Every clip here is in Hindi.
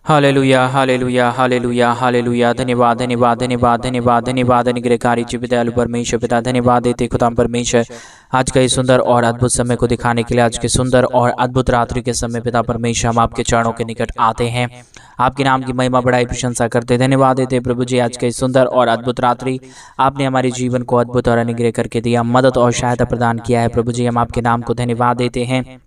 Hallelujah hallelujah hallelujah hallelujah. धन्यवाद धन्यवाद धन्यवाद धन्यवाद धन्यवाद। अनुग्रहकारी जीवित दयालु परमेश्वर पिता, धन्यवाद देते खुदा परमेश्वर आज का इस सुंदर और अद्भुत समय को दिखाने के लिए, आज के सुंदर और अद्भुत रात्रि के समय पिता परमेश्वर हम आपके चरणों के निकट आते हैं, आपके नाम की महिमा बढ़ाई प्रशंसा करते, धन्यवाद देते प्रभु जी। आज के इस सुंदर और अद्भुत रात्रि आपने हमारे जीवन को अद्भुत और अनुग्रह करके दिया, मदद और सहायता प्रदान किया है प्रभु जी। हम आपके नाम को धन्यवाद देते हैं,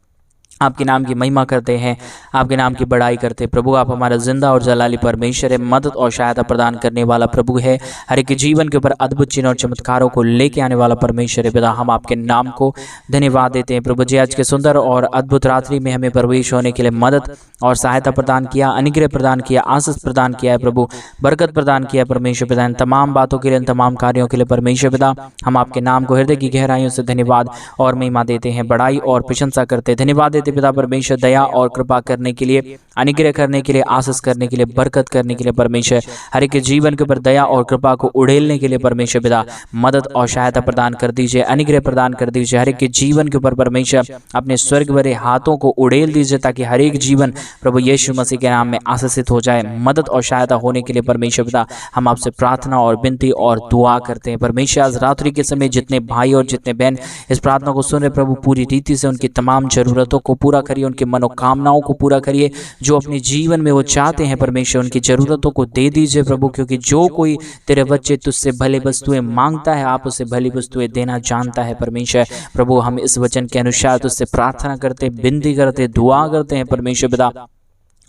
आपके नाम की महिमा करते हैं, आपके नाम की बड़ाई करते हैं प्रभु। आप हमारा जिंदा और जलाली परमेश्वर है, मदद और सहायता प्रदान करने वाला प्रभु है, हर एक जीवन के ऊपर अद्भुत चिन्ह और चमत्कारों को लेके आने वाला परमेश्वर है पिता। हम आपके नाम को धन्यवाद देते हैं प्रभु जी। आज के सुंदर और अद्भुत रात्रि में हमें प्रवेश होने के लिए मदद और सहायता प्रदान किया, अनुग्रह प्रदान किया, आशीष प्रदान किया है प्रभु, बरकत प्रदान किया परमेश्वर पिता। इन तमाम बातों के लिए, इन तमाम कार्यों के लिए परमेश्वर पिता हम आपके नाम को हृदय की गहराइयों से धन्यवाद और महिमा देते हैं, बड़ाई और प्रशंसा करते हैं। धन्यवाद देते पिता परमेश्वर दया और कृपा करने के लिए, अनुग्रह करने के लिए, आशीष करने के लिए, बरकत करने के लिए परमेश्वर, हर एक जीवन के ऊपर दया और कृपा को उड़ेलने के लिए परमेश्वर पिता मदद और सहायता प्रदान कर दीजिए, अनुग्रह प्रदान कर दीजिए। हर एक जीवन के ऊपर परमेश्वर अपने स्वर्ग भरे हाथों को उड़ेल दीजिए, ताकि हर एक जीवन प्रभु यीशु मसीह के नाम में आशीषित हो जाए। मदद और सहायता होने के लिए परमेश्वर पिता हम आपसे प्रार्थना और विनती और दुआ करते हैं परमेश्वर। आज रात्रि के समय जितने भाई और जितने बहन इस प्रार्थना को सुन रहे प्रभु, पूरी रीति से उनकी तमाम जरूरतों को पूरा करिए, उनकी मनोकामनाओं को पूरा करिए, जो अपने जीवन में वो चाहते हैं परमेश्वर उनकी जरूरतों को दे दीजिए प्रभु। क्योंकि जो कोई तेरे बच्चे तुझसे भले वस्तुएं मांगता है, आप उसे भली वस्तुएं देना जानता है परमेश्वर। प्रभु हम इस वचन के अनुसार तुझसे प्रार्थना करते, विनती करते, दुआ करते हैं परमेश्वर पिता।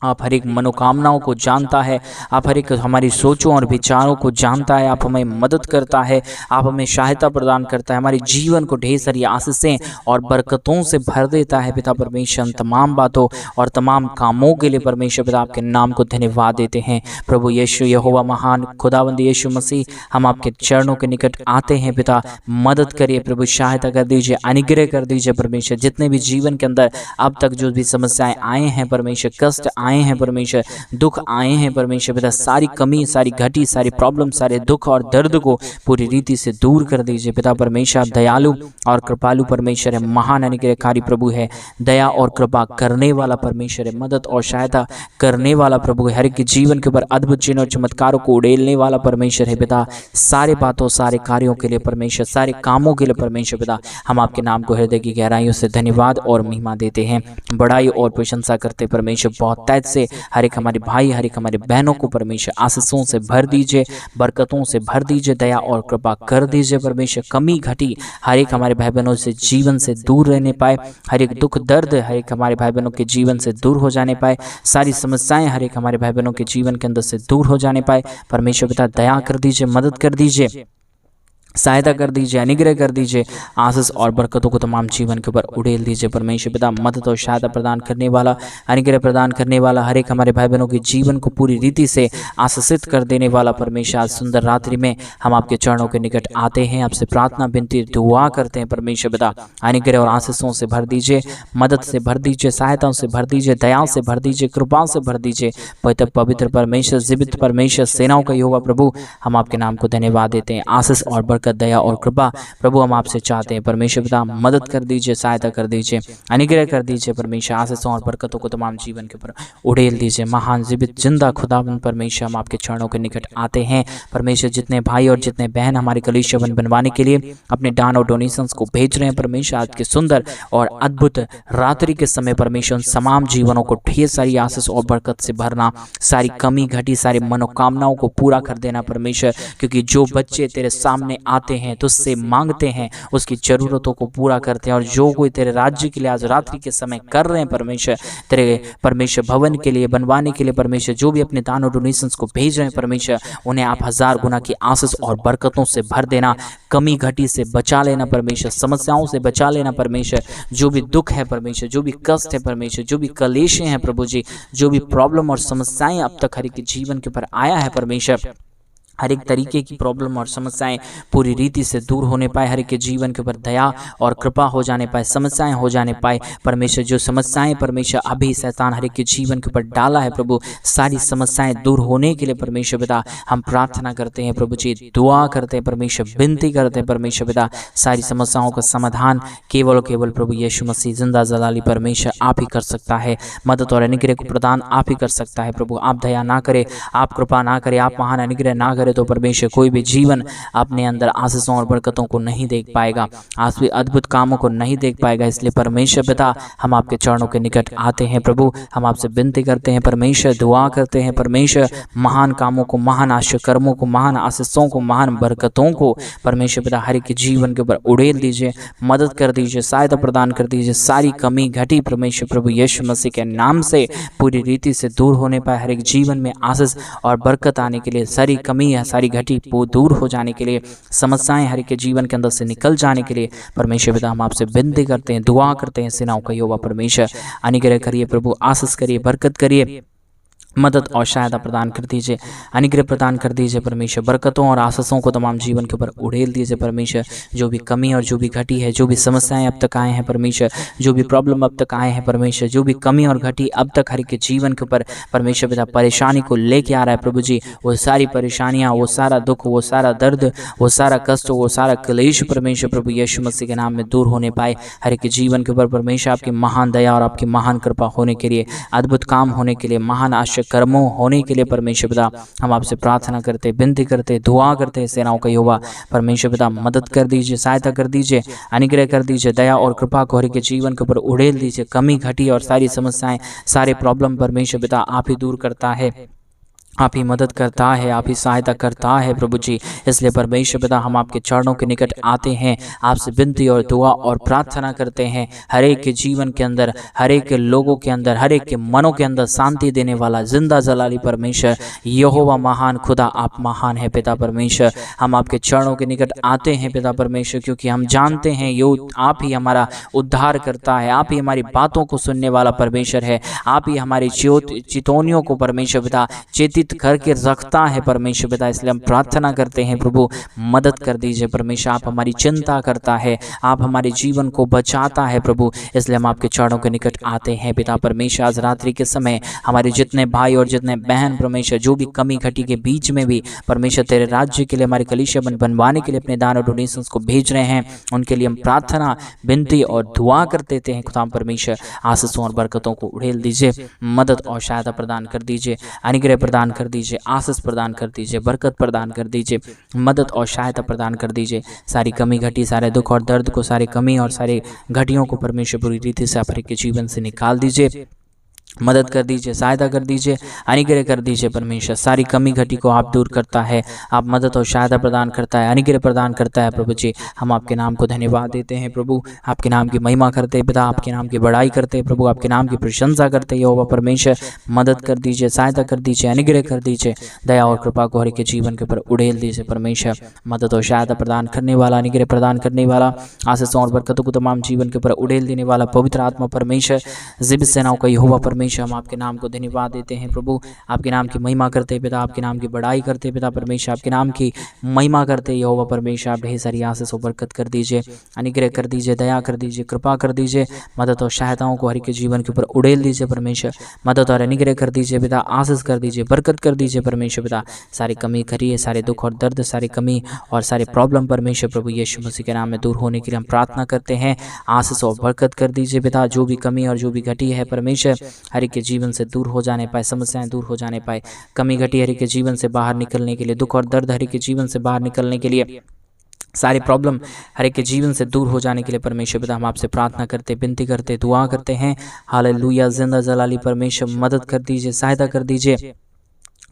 आप हर एक मनोकामनाओं को जानता है, आप हर एक हमारी सोचों और विचारों को जानता है, आप हमें मदद करता है, आप हमें सहायता प्रदान करता है, हमारे जीवन को ढेर सारी आशीषें और बरकतों से भर देता है पिता परमेश्वर। तमाम बातों और तमाम कामों के लिए परमेश्वर पिता आपके नाम को धन्यवाद देते हैं प्रभु यीशु यहोवा महान खुदावंद यीशु मसीह। हम आपके चरणों के निकट आते हैं पिता, मदद करिए प्रभु, सहायता कर दीजिए, अनुग्रह कर दीजिए परमेश्वर। जितने भी जीवन के अंदर अब तक जो भी समस्याएं आए हैं परमेश्वर, कष्ट आए हैं परमेश्वर, दुख आए हैं परमेश्वर पिता, सारी कमी, सारी घटी, सारी प्रॉब्लम, सारे दुख और दर्द को पूरी रीति से दूर कर दीजिए पिता परमेश्वर। दयालु और कृपालु परमेश्वर है, महान अनुग्रहकारी प्रभु है, दया और कृपा करने वाला परमेश्वर है, मदद और सहायता करने वाला प्रभु है, हर एक जीवन के ऊपर अद्भुत चिन्ह और चमत्कारों को उड़ेलने वाला परमेश्वर है पिता। सारे बातों, सारे कार्यों के लिए परमेश्वर, सारे कामों के लिए परमेश्वर पिता हम आपके नाम को हृदय की गहराइयों से धन्यवाद और महिमा देते हैं, बड़ाई और प्रशंसा करते परमेश्वर। बहुत तैज से हर एक हमारे भाई, हर एक हमारे बहनों को परमेश्वर आशीषों से भर दीजिए, बरकतों से भर दीजिए, दया और कृपा कर दीजिए परमेश्वर। कमी घटी हर एक हमारे भाई बहनों से जीवन से दूर रहने पाए, हर एक दुख दर्द हर एक हमारे भाई बहनों के जीवन से दूर हो जाने पाए, सारी समस्याएं हर एक हमारे भाई बहनों के जीवन के अंदर से दूर हो जाने पाए परमेश्वर पिता। दया कर दीजिए, मदद कर दीजिए, सहायता कर दीजिए, अनुग्रह कर दीजिए, आशीष और बरकतों को तमाम जीवन के ऊपर उड़ेल दीजिए परमेश्वर पिता। मदद और सहायता प्रदान करने वाला, अनुग्रह प्रदान करने वाला, हर एक हमारे भाई बहनों के जीवन को पूरी रीति से आशीषित कर देने वाला परमेश्वर। आज सुंदर रात्रि में हम आपके चरणों के निकट आते हैं, आपसे प्रार्थना विनती दुआ करते हैं परमेश्वर पिता। अनुग्रह और आशीषों से भर दीजिए, मदद से भर दीजिए, सहायताओं से भर दीजिए, दया से भर दीजिए, कृपा से भर दीजिए पवित्र परमेश्वर, जीवित परमेश्वर, सेनाओं का यहोवा प्रभु हम आपके नाम को धन्यवाद देते हैं। आशीष और दया और कृपा प्रभु हम आपसे चाहते हैं परमेश्वर पिता। मदद कर दीजिए, सहायता कर दीजिए, अनुग्रह कर दीजिए परमेश्वर। आशीषों और बरकतों को तमाम जीवन के ऊपर उड़ेल दीजिए। महान जीवित जिंदा खुदावंद परमेश्वर हम आपके चरणों के निकट आते हैं परमेश्वर। जितने भाई और जितने बहन हमारे कलीसिया बनवाने के लिए अपने दान और डोनेशंस को भेज रहे हैं परमेश्वर, आज के सुंदर और अद्भुत रात्रि के समय परमेश्वर तमाम जीवनों को ढेर सारी आशीष और बरकत से भरना, सारी कमी घटी, सारी मनोकामनाओं को पूरा कर देना परमेश्वर। क्योंकि जो बच्चे तेरे सामने आते हैं, तुझसे मांगते हैं, उसकी जरूरतों को पूरा करते हैं। और जो कोई तेरे राज्य के लिए आज रात्रि के समय कर रहे हैं परमेश्वर, तेरे परमेश्वर भवन के लिए बनवाने के लिए परमेश्वर, जो भी अपने दान और डोनेशंस को भेज रहे हैं परमेश्वर, उन्हें आप 1000 गुना की आशीष और बरकतों से भर देना, कमी घटी से बचा लेना परमेश्वर, समस्याओं से बचा लेना परमेश्वर। जो भी दुख है परमेश्वर, जो भी कष्ट है परमेश्वर, जो भी कलेश हैं प्रभु जी, जो भी प्रॉब्लम और समस्याएं अब तक हर एक जीवन के ऊपर आया है परमेश्वर, हर एक तरीके की प्रॉब्लम और समस्याएं पूरी रीति से दूर होने पाए, हर एक के जीवन के ऊपर दया और कृपा हो जाने पाए, समस्याएं हो जाने पाए। परमेश्वर जो समस्याएं परमेश्वर अभी शैतान हर एक के जीवन के ऊपर डाला है प्रभु, सारी समस्याएं दूर होने के लिए परमेश्वर पिता हम प्रार्थना करते हैं प्रभु जी, दुआ करते हैं परमेश्वर, विनती करते हैं परमेश्वर पिता, सारी समस्याओं का समाधान केवल और केवल प्रभु यीशु मसीह जिंदा जलाली परमेश्वर आप ही कर सकता है। मदद और अनुग्रह को प्रदान आप ही कर सकता है प्रभु। आप दया ना करे, आप कृपा ना करे, आप महान अनुग्रह ना करे तो परमेश्वर कोई भी जीवन अपने अंदर आशीषों और बरकतों को नहीं देख पाएगा, आज भी अद्भुत कामों को नहीं देख पाएगा। इसलिए परमेश्वर पिता हम आपके चरणों के निकट आते हैं प्रभु, हम आपसे विनती करते हैं परमेश्वर, दुआ करते हैं परमेश्वर, महान कामों को, महान आश्चर्य कर्मों को, महान आशीषों को, महान बरकतों को परमेश्वर पिता हर एक के जीवन के ऊपर उड़ेल दीजिए, मदद कर दीजिए, सहायता प्रदान कर दीजिए। सारी कमी घटी परमेश्वर प्रभु यीशु मसीह के नाम से पूरी रीति से दूर होने पाए, हर एक जीवन में आशीष और बरकत आने के लिए, सारी कमी है सारी घटी वो दूर हो जाने के लिए, समस्याएं हर एक के जीवन के अंदर से निकल जाने के लिए परमेश्वर पिता हम आपसे विनती करते हैं, दुआ करते हैं। सेनाओं का यहोवा परमेश्वर अनुग्रह करिए प्रभु, आशीष करिए, बरकत करिए, मदद और सहायता प्रदान कर दीजिए, अनुग्रह प्रदान कर दीजिए परमेश्वर, बरकतों और आशीषों को तमाम जीवन के ऊपर उड़ेल दीजिए परमेश्वर। जो भी कमी और जो भी घटी है, जो भी समस्याएं अब तक आए हैं परमेश्वर, जो भी प्रॉब्लम अब तक आए हैं परमेश्वर, जो भी कमी और घटी अब तक हर एक के जीवन के ऊपर परमेश्वर पिता परेशानी को लेके आ रहा है प्रभु जी, वो सारी परेशानियाँ, वो सारा दुख, वो सारा दर्द, वो सारा कष्ट, वो सारा क्लेश परमेश्वर प्रभु यीशु मसीह के नाम में दूर होने पाए। हर एक के जीवन के ऊपर परमेश्वर आपकी महान दया और आपकी महान कृपा होने के लिए, अद्भुत काम होने के लिए, महान आश्चर्य कर्मों होने के लिए परमेश्वर पिता हम आपसे प्रार्थना करते, विनती करते, दुआ करते। सेनाओं का यहोवा परमेश्वर पिता मदद कर दीजिए, सहायता कर दीजिए, अनुग्रह कर दीजिए, दया और कृपा को हर एक के जीवन के ऊपर उड़ेल दीजिए। कमी घटी और सारी समस्याएं, सारे प्रॉब्लम परमेश्वर पिता आप ही दूर करता है, आप ही मदद करता है, आप ही सहायता करता है प्रभु जी। इसलिए परमेश्वर पिता हम आपके चरणों के निकट आते हैं, आपसे विनती और दुआ और प्रार्थना करते हैं। हर एक के जीवन के अंदर, हर एक के लोगों के अंदर, हर एक के मनों के अंदर शांति देने वाला जिंदा जलाली परमेश्वर यहोवा महान खुदा आप महान है पिता परमेश्वर। हम आपके चरणों के निकट आते हैं पिता परमेश्वर, क्योंकि हम जानते हैं यो आप ही हमारा उद्धार करता है, आप ही हमारी बातों को सुनने वाला परमेश्वर है, आप ही हमारी चितौनियों को परमेश्वर पिता चेतित करके रखता है परमेश्वर पिता। इसलिए हम प्रार्थना करते हैं प्रभु मदद कर दीजिए परमेश्वर, आप हमारी चिंता करता है, आप हमारे जीवन को बचाता है प्रभु। इसलिए हम आपके चरणों के निकट आते हैं पिता परमेश्वर। आज रात्रि के समय हमारे जितने भाई और जितने बहन परमेश्वर जो भी कमी घटी के बीच में भी परमेश्वर तेरे राज्य के लिए, हमारे कलीसिया बनवाने के लिए अपने दान और डोनेशंस को भेज रहे हैं, उनके लिए हम प्रार्थना, विनती और दुआ कर देते हैं। खुदा परमेश्वर आशीषों और बरकतों को उड़ेल दीजिए, मदद और सहायता प्रदान कर दीजिए, अनुग्रह प्रदान कर दीजिए, आशीष प्रदान कर दीजिए, बरकत प्रदान कर दीजिए, मदद और सहायता प्रदान कर दीजिए। सारी कमी घटी, सारे दुख और दर्द को, सारी कमी और सारी घटियों को परमेश्वर पूरी रीति से आप के जीवन से निकाल दीजिए, मदद कर दीजिए, सहायता कर दीजिए, अनुग्रह कर दीजिए परमेश्वर। सारी कमी घटी को आप दूर करता है, आप मदद और सहायता प्रदान करता है, अनुग्रह प्रदान करता है प्रभु जी। हम आपके नाम को धन्यवाद देते हैं प्रभु, आपके नाम की महिमा करते हैं पिता, आपके नाम की बड़ाई करते हैं प्रभु, आपके नाम की प्रशंसा करते हैं यहोवा परमेश्वर। मदद कर दीजिए, सहायता कर दीजिए, अनुग्रह कर दीजिए, दया और कृपा को हर एक के जीवन के ऊपर उड़ेल दीजिए परमेश्वर। मदद और सहायता प्रदान करने वाला, अनुग्रह प्रदान करने वाला, आशीषों और बरकतों को तमाम जीवन के ऊपर उड़ेल देने वाला पवित्र आत्मा परमेश्वर, जिब सेनाओं का यहोवा परमेश्वर, हम आपके नाम को धन्यवाद देते हैं प्रभु, आपके नाम की महिमा करते हैं पिता, आपके नाम की बड़ाई करते हैं पिता परमेश्वर, आपके नाम की महिमा करते हैं यहोवा परमेश्वर। आप ढेर सारी आशीष और बरकत कर दीजिए, अनुग्रह कर दीजिए, दया कर दीजिए, कृपा कर दीजिए, मदद और सहायताओं को हर एक के जीवन के ऊपर उड़ेल दीजिए परमेश्वर। मदद और अनुग्रह कर दीजिए पिता, आशीष कर दीजिए, बरकत कर दीजिए परमेश्वर पिता। सारी कमी करिए, सारे दुख और दर्द, सारी कमी और सारे प्रॉब्लम परमेश्वर प्रभु यीशु मसीह के नाम में दूर होने के लिए हम प्रार्थना करते हैं। आशीष और बरकत कर दीजिए पिता, जो भी कमी और जो भी घटी है परमेश्वर हर एक के जीवन से दूर हो जाने पाए, समस्याएं दूर हो जाने पाए, कमी घटी हर एक के जीवन से बाहर निकलने के लिए, दुख और दर्द हर एक के जीवन से बाहर निकलने के लिए, सारे प्रॉब्लम हर एक के जीवन से दूर हो जाने के लिए परमेश्वर पिता हम आपसे प्रार्थना करते, विनती करते, दुआ करते हैं। हालेलुया। जिंदा जलाली परमेश्वर मदद कर दीजिए, सहायता कर दीजिए,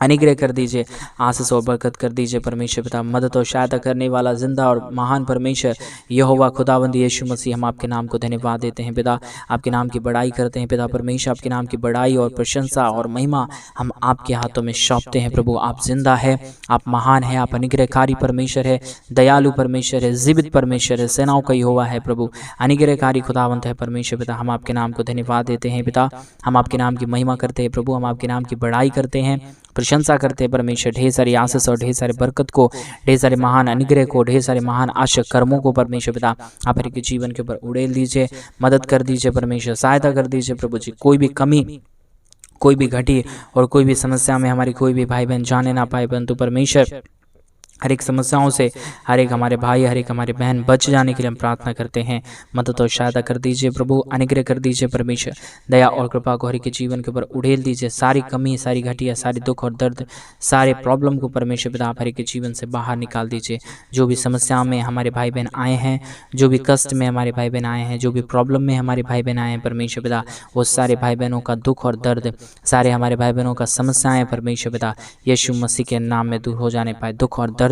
अनुग्रह कर दीजिए, आशीष और बरकत कर दीजिए परमेश्वर पिता। मदद और सहायता करने वाला जिंदा और महान परमेश्वर यहोवा खुदावंद यीशु मसीह, हम आपके नाम को धन्यवाद देते हैं पिता, आपके नाम की बड़ाई करते हैं पिता परमेश्वर। आपके नाम की बड़ाई और प्रशंसा और महिमा हम आपके हाथों में सौंपते हैं प्रभु। आप जिंदा है, आप महान है, आप अनुग्रहकारी परमेश्वर है, दयालु परमेश्वर है, जीवित परमेश्वर है, सेनाओं का यहोवा है प्रभु, अनुग्रहकारी खुदावंत है परमेश्वर पिता। हम आपके नाम को धन्यवाद देते हैं पिता, हम आपके नाम की महिमा करते हैं प्रभु, हम आपके नाम की बड़ाई करते हैं प्रशंसा करते हैं परमेश्वर। ढेर सारी आशीष और ढेर सारे बरकत को, ढेर सारे महान अनुग्रह को, ढेर सारे महान आशा कर्मों को परमेश्वर पिता आप हर एक के जीवन के ऊपर उड़ेल दीजिए, मदद कर दीजिए परमेश्वर, सहायता कर दीजिए प्रभु जी। कोई भी कमी, कोई भी घटी और कोई भी समस्या में हमारी कोई भी भाई बहन जाने ना पाए, परंतु परमेश्वर हर एक समस्याओं से हर एक हमारे भाई, हर एक हमारे बहन बच जाने के लिए हम प्रार्थना करते हैं। मदद और सहायता कर दीजिए प्रभु, अनुग्रह कर दीजिए परमेश्वर। दया और कृपा को हर एक के जीवन के ऊपर उड़ेल दीजिए। सारी कमी, सारी घटिया, सारी दुख और दर्द, सारे प्रॉब्लम को परमेश्वर पिता आप हर एक के जीवन से बाहर निकाल दीजिए। जो भी समस्या में हमारे भाई बहन आए हैं, जो भी कष्ट में हमारे भाई बहन आए हैं, जो भी प्रॉब्लम में हमारे भाई बहन आए हैं परमेश्वर पिता, वो सारे भाई बहनों का दुख और दर्द, सारे हमारे भाई बहनों का समस्याएं परमेश्वर पिता यीशु मसीह के नाम में दूर हो जाने पाए। दुख और दर्द,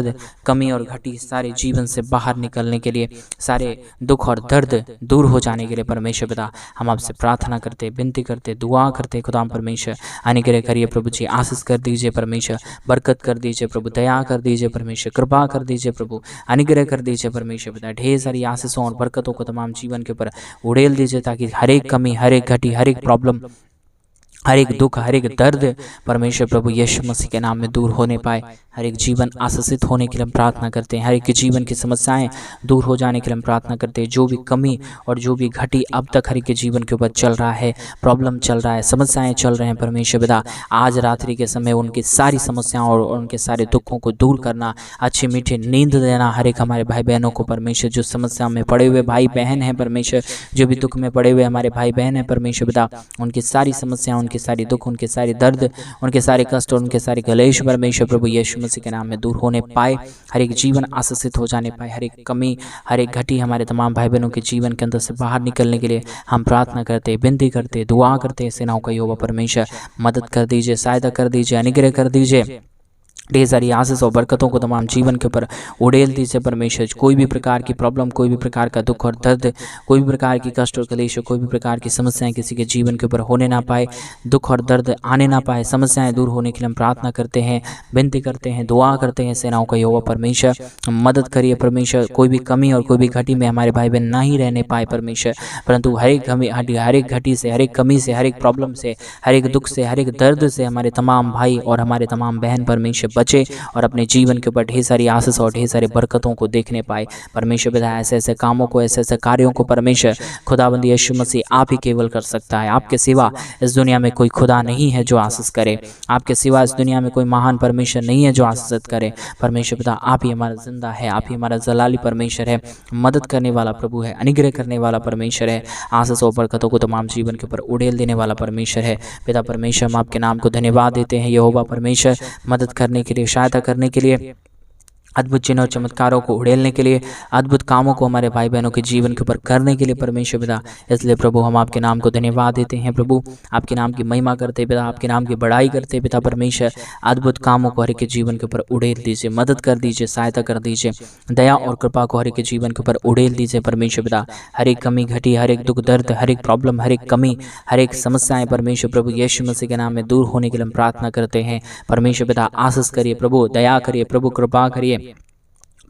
कमी और घटी सारे जीवन से बाहर निकलने के लिए, सारे दुख और दर्द दूर हो जाने के लिए परमेश्वर पिता हम आपसे प्रार्थना करते, विनती करते, दुआ करते। खुदाम परमेश्वर अनुग्रह करिए प्रभु जी, आशीष कर दीजिए परमेश्वर, बरकत कर दीजिए प्रभु, दया कर दीजिए परमेश्वर, कृपा कर दीजिए प्रभु, अनुग्रह कर दीजिए परमेश्वर पिता। ढेर सारी आशीषों और बरकतों को तमाम जीवन के ऊपर उड़ेल दीजिए, ताकि हर एक कमी, हर एक घटी, हर एक प्रॉब्लम, हर एक दुख, हर एक दर्द परमेश्वर प्रभु यीशु मसीह के नाम में दूर होने पाए। हर एक जीवन आशीषित होने के लिए हम प्रार्थना करते हैं। हर एक के जीवन की समस्याएं दूर हो जाने के लिए हम प्रार्थना करते हैं। जो भी कमी और जो भी घटी अब तक हर एक के जीवन के ऊपर चल रहा है, प्रॉब्लम चल रहा है, समस्याएं चल रहे हैं परमेश्वर पिता, आज रात्रि के समय उनकी सारी समस्याओं और उनके सारे दुखों को दूर करना, अच्छी मीठी नींद देना हर एक हमारे भाई बहनों को परमेश्वर। जो समस्या में पड़े हुए भाई बहन हैं परमेश्वर, जो भी दुख में पड़े हुए हमारे भाई बहन हैं परमेश्वर पिता, उनकी सारी समस्याएं, उनके सारे दुख, उनके सारे दर्द, उनके सारे कष्ट और उनके सारे कलेश परमेश्वर प्रभु यीशु मसीह के नाम में दूर होने पाए। हर एक जीवन आशीषित हो जाने पाए। हर एक कमी, हर एक घटी हमारे तमाम भाई बहनों के जीवन के अंदर से बाहर निकलने के लिए हम प्रार्थना करते, विनती करते, दुआ करते। सेनाओं का यहोवा परमेश्वर मदद कर दीजिए, सहायता कर दीजिए, अनुग्रह कर दीजिए। ढेर सारी आशीष और बरकतों को तमाम जीवन के ऊपर उड़ेल दीजिए परमेश्वर। कोई भी प्रकार की प्रॉब्लम, कोई भी प्रकार का दुख और दर्द, कोई भी प्रकार की कष्ट और कलेश, कोई भी प्रकार की समस्याएं किसी के जीवन के ऊपर होने ना पाए, दुख और दर्द आने ना पाए, समस्याएं दूर होने के लिए हम प्रार्थना करते हैं, विनती करते हैं, दुआ करते हैं। सेनाओं का यहोवा परमेश्वर मदद करिए परमेश्वर। कोई भी कमी और कोई भी घटी में हमारे भाई बहन ना ही रहने पाए परमेश्वर, परंतु हर एक घटी से, हर एक कमी से, हर एक प्रॉब्लम से, हर एक दुख से, हर एक दर्द से हमारे तमाम भाई और हमारे तमाम बहन परमेश्वर बचे और अपने जीवन के ऊपर ढेर सारी आशीष और ढेर सारी बरकतों को देखने पाए परमेश्वर पिता। ऐसे ऐसे कामों को, ऐसे ऐसे कार्यों को परमेश्वर खुदाबंदी यीशु मसीह आप ही केवल कर सकता है। आपके सिवा इस दुनिया में कोई खुदा नहीं है जो आशीष करे। आपके सिवा इस दुनिया में कोई महान परमेश्वर नहीं है जो आशीषित करे। परमेश्वर पिता आप ही हमारा जिंदा है, आप ही हमारा जलाली परमेश्वर है, मदद करने वाला प्रभु है, अनुग्रह करने वाला परमेश्वर है, आशीष और बरकतों को तमाम जीवन के ऊपर उड़ेल देने वाला परमेश्वर है। पिता परमेश्वर हम आपके नाम को धन्यवाद देते हैं यहोवा परमेश्वर, मदद करने के लिए, सहायता करने के लिए, अद्भुत चिन्ह और चमत्कारों को उड़ेलने के लिए, अद्भुत कामों को हमारे भाई बहनों के जीवन के ऊपर करने के लिए परमेश्वर पिता। इसलिए प्रभु हम आपके नाम को धन्यवाद देते हैं प्रभु, आपके नाम की महिमा करते पिता, आपके नाम की बड़ाई करते पिता परमेश्वर। अद्भुत कामों को हर एक के जीवन के ऊपर उड़ेल दीजिए, मदद कर दीजिए, सहायता कर दीजिए, दया और कृपा को हर एक के जीवन के ऊपर उड़ेल दीजिए परमेश्वर पिता। हर एक कमी घटी, हर एक दुख दर्द, हर एक प्रॉब्लम, हर एक कमी, हर एक समस्याएं परमेश्वर प्रभु यीशु मसीह के नाम में दूर होने के लिए हम प्रार्थना करते हैं परमेश्वर पिता। आशीष करिए प्रभु, दया करिए प्रभु, कृपा करिए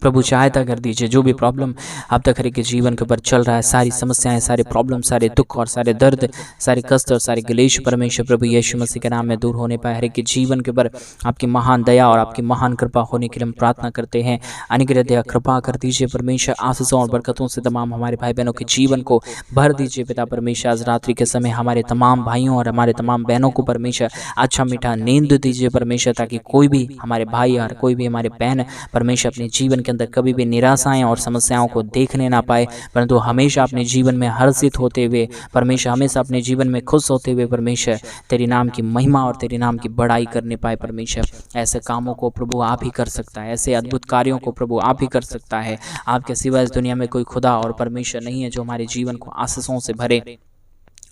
प्रभु, सहायता कर दीजिए। जो भी प्रॉब्लम अब तक हर एक के जीवन के ऊपर चल रहा है, सारी समस्याएं, सारे प्रॉब्लम, सारे दुख और सारे दर्द, सारे कष्ट और सारे क्लेश परमेश्वर प्रभु यीशु मसीह के नाम में दूर होने पाए। हर एक के जीवन के ऊपर आपकी महान दया और आपकी महान कृपा होने के लिए हम प्रार्थना करते हैं। अनुग्रह दया कृपा कर दीजिए परमेश्वर। आशीषों और बरकतों से तमाम हमारे भाई बहनों के जीवन को भर दीजिए पिता परमेश्वर। आज रात्रि के समय हमारे तमाम भाइयों और हमारे तमाम बहनों को परमेश्वर अच्छा मीठा नींद दीजिए परमेश्वर, ताकि कोई भी हमारे भाई और कोई भी हमारे बहन परमेश्वर अपने जीवन के अंदर कभी भी निराशाएं और समस्याओं को देखने ना पाए, परंतु हमेशा अपने जीवन में हर्षित होते हुए परमेश्वर, हमेशा अपने जीवन में खुश होते हुए परमेश्वर तेरे नाम की महिमा और तेरे नाम की बड़ाई करने पाए परमेश्वर। ऐसे कामों को प्रभु आप ही कर सकता है, ऐसे अद्भुत कार्यों को प्रभु आप ही कर सकता है। आपके सिवा इस दुनिया में कोई खुदा और परमेश्वर नहीं है जो हमारे जीवन को आशीषों से भरे,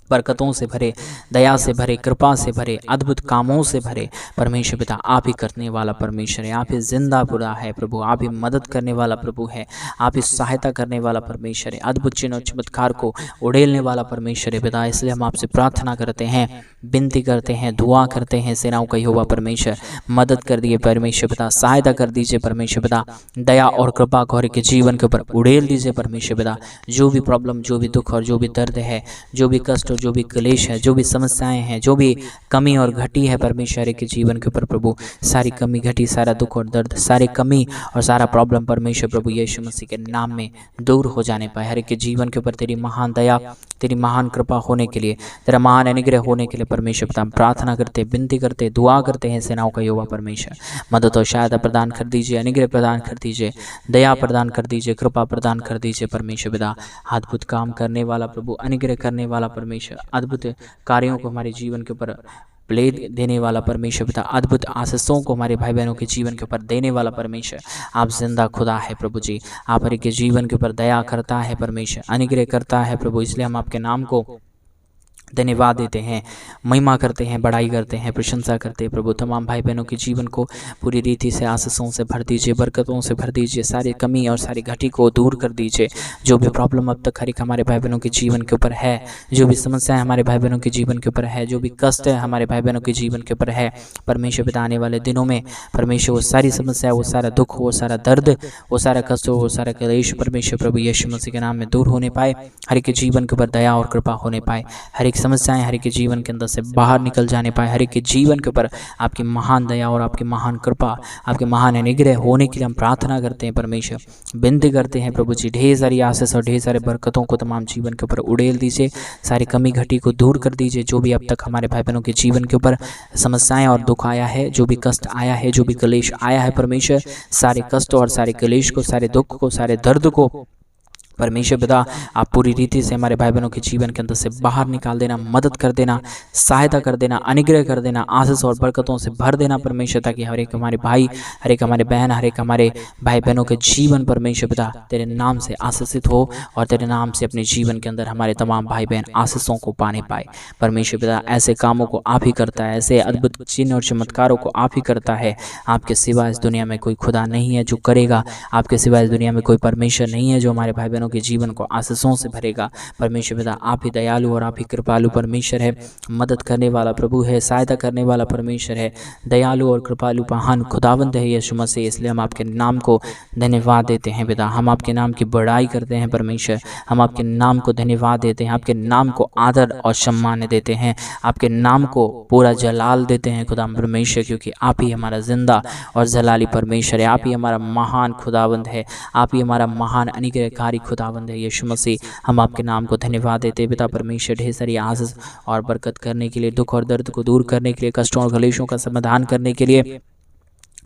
बरकतों से भरे, दया से भरे, कृपा से भरे, अद्भुत कामों से भरे परमेश्वर पिता। आप ही करने वाला परमेश्वर है, आप ही जिंदा बुरा है प्रभु, आप ही मदद करने वाला प्रभु है, आप ही सहायता करने वाला परमेश्वर है, अद्भुत चिन्ह और चमत्कार को उड़ेलने वाला परमेश्वर है पिता। इसलिए हम आपसे प्रार्थना करते हैं, विनती करते हैं, दुआ करते हैं। सेनाओं का यहोवा परमेश्वर मदद कर दिए परमेश्वर पिता, सहायता कर दीजिए परमेश्वर पिता, दया और कृपा को हर के जीवन के ऊपर उड़ेल दीजिए परमेश्वर पिता। जो भी प्रॉब्लम, जो भी दुख और जो भी दर्द है, जो भी कष्ट, परमेश्वर जो भी क्लेश है, जो भी समस्याएं हैं, जो भी कमी और घटी है परमेश्वर हर एक के जीवन के ऊपर प्रभु, सारी कमी घटी, सारा दुख और दर्द, सारी कमी और सारा प्रॉब्लम परमेश्वर प्रभु यीशु मसीह के नाम में दूर हो जाने पाए। हर एक के जीवन के ऊपर तेरी महान दया, तेरी महान कृपा होने के लिए, तेरा महान अनुग्रह होने के लिए परमेश्वर पिता प्रार्थना करते, विनती करते, दुआ करते हैं सेनाओं का यहोवा परमेश्वर। मदद और सहायता प्रदान कर दीजिए, अनुग्रह प्रदान कर दीजिए, दया प्रदान कर दीजिए, कृपा प्रदान कर दीजिए परमेश्वर पिता। अद्भुत काम करने वाला प्रभु, अनुग्रह करने वाला परमेश्वर, अद्भुत कार्यों को हमारे जीवन के ऊपर प्ले देने वाला परमेश्वर पिता, अद्भुत आशीषों को हमारे भाई बहनों के जीवन के ऊपर देने वाला परमेश्वर, आप जिंदा खुदा है प्रभु जी। आप हर एक के जीवन के ऊपर दया करता है परमेश्वर, अनुग्रह करता है प्रभु। इसलिए हम आपके नाम को धन्यवाद देते हैं, महिमा करते हैं, बड़ाई करते हैं, प्रशंसा करते हैं प्रभु। तमाम भाई बहनों के जीवन को पूरी रीति से आशीषों से भर दीजिए, बरकतों से भर दीजिए, सारी कमी और सारी घटी को दूर कर दीजिए। जो भी प्रॉब्लम अब तक हर एक हमारे भाई बहनों के जीवन के ऊपर है, जो भी समस्याएं हमारे भाई बहनों के जीवन के ऊपर है, जो भी कष्ट है हमारे भाई बहनों के जीवन के ऊपर है परमेश्वर पिता, आने वाले दिनों में परमेश्वर वो सारी समस्या, वो सारा दुख, वो सारा दर्द, वो सारा कष्ट, वो सारा क्लेश परमेश्वर प्रभु यीशु मसीह के नाम में दूर होने पाए। हर एक के जीवन के ऊपर दया और कृपा होने पाए, हर एक समस्याएं हर एक के जीवन के अंदर से बाहर निकल जाने पाए। हर एक के जीवन के ऊपर आपकी महान दया और आपकी महान कृपा, आपके महान अनुग्रह होने के लिए हम प्रार्थना करते हैं परमेश्वर, विनती करते हैं प्रभु जी। ढेर सारी आशीष और ढेर सारे बरकतों को तमाम जीवन के ऊपर उड़ेल दीजिए, सारी कमी घटी को दूर कर दीजिए। जो भी अब तक हमारे भाई बहनों के जीवन के ऊपर समस्याएं और दुख आया है, जो भी कष्ट आया है, जो भी क्लेश आया है परमेश्वर, सारे कष्ट और सारे क्लेश को, सारे दुख को, सारे दर्द को परमेश्वर पिता आप पूरी रीति से हमारे भाई बहनों के जीवन के अंदर से बाहर निकाल देना, मदद कर देना, सहायता कर देना, अनुग्रह कर देना, आशीष और बरकतों से भर देना परमेश्वर, ताकि हर एक हमारे भाई, हर एक हमारे बहन, हर एक हमारे भाई बहनों के जीवन परमेश्वर पिता तेरे नाम से आशीषित हो और तेरे नाम से अपने जीवन के अंदर हमारे तमाम भाई बहन आशीषों को पाने पाए परमेश्वर पिता। ऐसे कामों को आप ही करता है, ऐसे अद्भुत चिन्ह और चमत्कारों को आप ही करता है। आपके सिवा इस दुनिया में कोई खुदा नहीं है जो करेगा, आपके सिवा इस दुनिया में कोई परमेश्वर नहीं है जो हमारे भाई बहनों के जीवन को आशीषों से भरेगा परमेश्वर पिता। आप ही दयालु और आप ही कृपालु परमेश्वर है, मदद करने वाला प्रभु है, सहायता करने वाला परमेश्वर है, दयालु और कृपालु महान खुदावंद है यीशु मसीह। इसलिए हम आपके नाम को धन्यवाद देते हैं पिता, हम आपके नाम की बड़ाई करते हैं परमेश्वर, हम आपके नाम को धन्यवाद देते हैं, आपके नाम को आदर और सम्मान देते हैं, आपके नाम को पूरा जलाल देते हैं खुदा परमेश्वर, क्योंकि आप ही हमारा जिंदा और जलाली परमेश्वर है, आप ही हमारा महान खुदावंद है, आप ही हमारा महान अनुग्रहकारी खुदावंद है यीशु मसीह। हम आपके नाम को धन्यवाद देते हैं पिता परमेश्वर, ढेर सारी आशीष और बरकत करने के लिए, दुख और दर्द को दूर करने के लिए, कष्टों और क्लेशों का समाधान करने के लिए,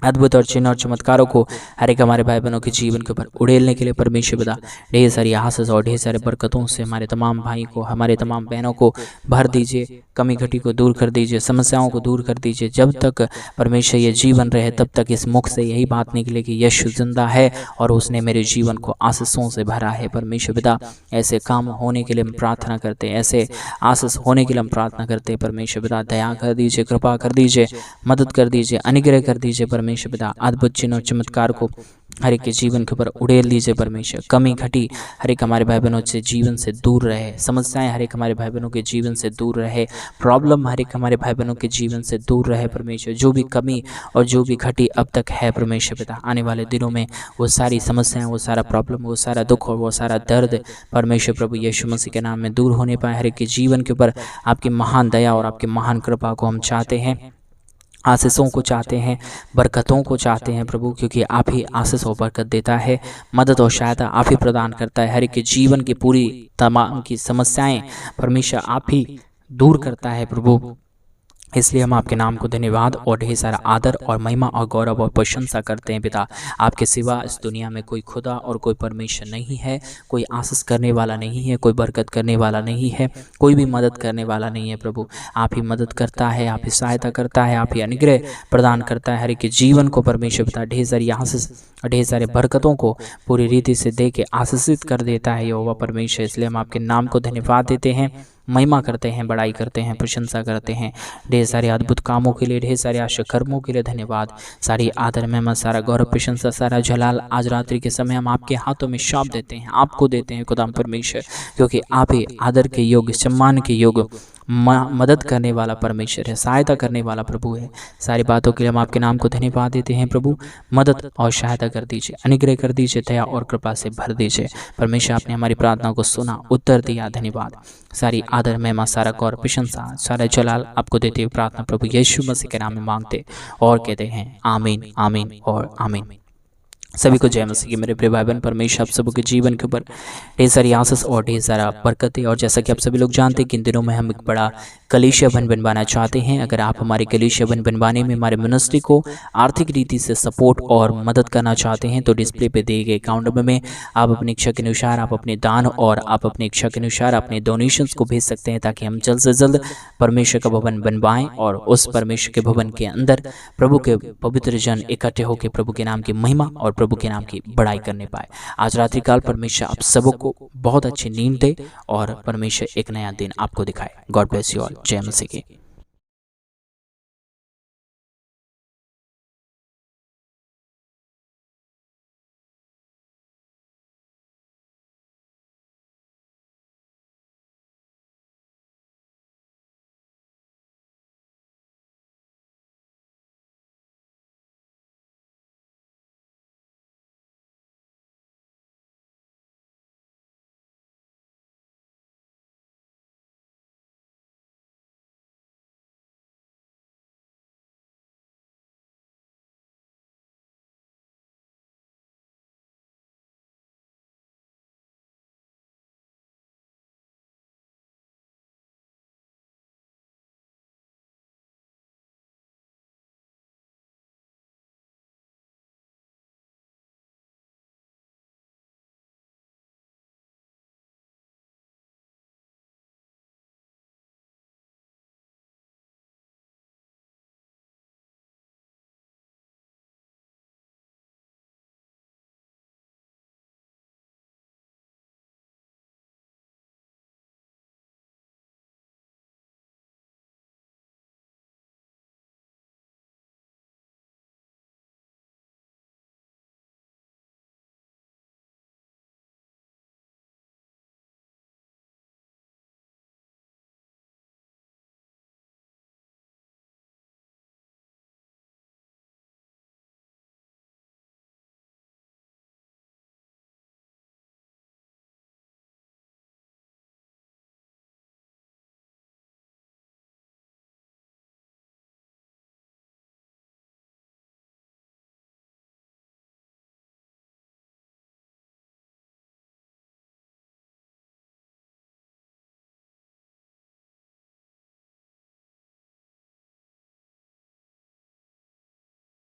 अद्भुत और चिन्ह और चमत्कारों को हर एक हमारे भाई बहनों के जीवन के ऊपर उड़ेलने के लिए परमेश्वर पिता ढेर सारी आशीष और ढेर सारे बरकतों से हमारे तमाम भाई को, हमारे तमाम बहनों को भर दीजिए, कमी घटी को दूर कर दीजिए, समस्याओं को दूर कर दीजिए। जब तक परमेश्वर ये जीवन रहे तब तक इस मुख से यही बात निकले कि यीशु जिंदा है और उसने मेरे जीवन को आशीषों से भरा है परमेश्वर पिता। ऐसे काम होने के लिए हम प्रार्थना करते हैं, ऐसे आशीष होने के लिए हम प्रार्थना करते हैं परमेश्वर पिता। दया कर दीजिए, कृपा कर दीजिए, मदद कर दीजिए, अनुग्रह कर दीजिए परमेश्वर पिता। अद्भुत चिन्ह और चमत्कार को हर एक के जीवन के ऊपर उड़ेल दीजिए परमेश्वर। कमी घटी हर एक हमारे भाई बहनों से जीवन से दूर रहे, समस्याएं हर एक हमारे भाई बहनों के जीवन से दूर रहे, प्रॉब्लम हर एक हमारे भाई बहनों के जीवन से दूर रहे परमेश्वर। जो भी कमी और जो भी घटी अब तक है परमेश्वर पिता, आने वाले दिनों में वो सारी समस्याएं, वो सारा प्रॉब्लम, वो सारा दुख और वो सारा दर्द परमेश्वर प्रभु यीशु मसीह के नाम में दूर होने पाए। हर एक के जीवन के ऊपर आपकी महान दया और आपकी महान कृपा को हम चाहते हैं, आशीषों को चाहते हैं, बरकतों को चाहते हैं प्रभु, क्योंकि आप ही आशीष और बरकत देता है, मदद और सहायता आप ही प्रदान करता है। हर एक के जीवन की पूरी तमाम की समस्याएं परमेश्वर आप ही दूर करता है प्रभु। इसलिए हम आपके नाम को धन्यवाद और ढेर सारा आदर और महिमा और गौरव और प्रशंसा करते हैं पिता। आपके सिवा इस दुनिया में कोई खुदा और कोई परमेश्वर नहीं है, कोई आशीष करने वाला नहीं है, कोई बरकत करने वाला नहीं है, कोई भी मदद करने वाला नहीं है प्रभु। आप ही मदद करता है, आप ही सहायता करता है, आप ही अनुग्रह प्रदान करता है। हर एक के जीवन को परमेश्वर पिता ढेर सारी आशीष और ढेर सारे बरकतों को पूरी रीति से दे के आशीषित कर देता है यहोवा परमेश्वर। इसलिए हम आपके नाम को धन्यवाद देते हैं, महिमा करते हैं, बड़ाई करते हैं, प्रशंसा करते हैं। ढेर सारे अद्भुत कामों के लिए, ढेर सारे आश्चर्य कर्मों के लिए धन्यवाद। सारी आदर में सारा गौरव, प्रशंसा, सारा जलाल आज रात्रि के समय हम आपके हाथों में सौंप देते हैं, आपको देते हैं खुदा परमेश्वर, क्योंकि आप ही आदर के योग्य, सम्मान के योग्य, मदद करने वाला परमेश्वर है, सहायता करने वाला प्रभु है। सारी बातों के लिए हम आपके नाम को धन्यवाद देते हैं प्रभु। मदद और सहायता कर दीजिए, अनुग्रह कर दीजिए, दया और कृपा से भर दीजिए। परमेश्वर आपने हमारी प्रार्थना को सुना, उत्तर दिया, धन्यवाद। सारी आदर, महिमा, सारा गौर, प्रशंसा, सारा जलाल आपको देते हुए प्रार्थना प्रभु यीशु मसीह के नाम में मांगते और कहते हैं आमीन, आमीन और आमीन। सभी को जय मसीह की मेरे प्रिय भाई बहन। परमेश्वर आप सबके जीवन के ऊपर ढेर सारी आशीष और ढेर सारा बरकत है। और जैसा कि आप सभी लोग जानते हैं कि इन दिनों में हम एक बड़ा कलीसिया भवन बनवाना चाहते हैं। अगर आप हमारे कलीसिया भवन बनवाने में हमारे मिनिस्ट्री को आर्थिक रीति से सपोर्ट और मदद करना चाहते हैं तो डिस्प्ले पे दिए गए अकाउंट नंबर में आप अपनी इच्छा के अनुसार आप अपने दान और आप अपनी इच्छा के अनुसार अपने डोनेशंस को भेज सकते हैं, ताकि हम जल्द से जल्द परमेश्वर का भवन बनवाएं और उस परमेश्वर के भवन के अंदर प्रभु के पवित्र जन इकट्ठे होकर प्रभु के नाम की महिमा और प्रभु के नाम की बड़ाई करने पाए। आज रात्रि काल परमेश्वर आप सबको बहुत अच्छी नींद दे और परमेश्वर एक नया दिन आपको दिखाए। God bless you all. जय मसीह की।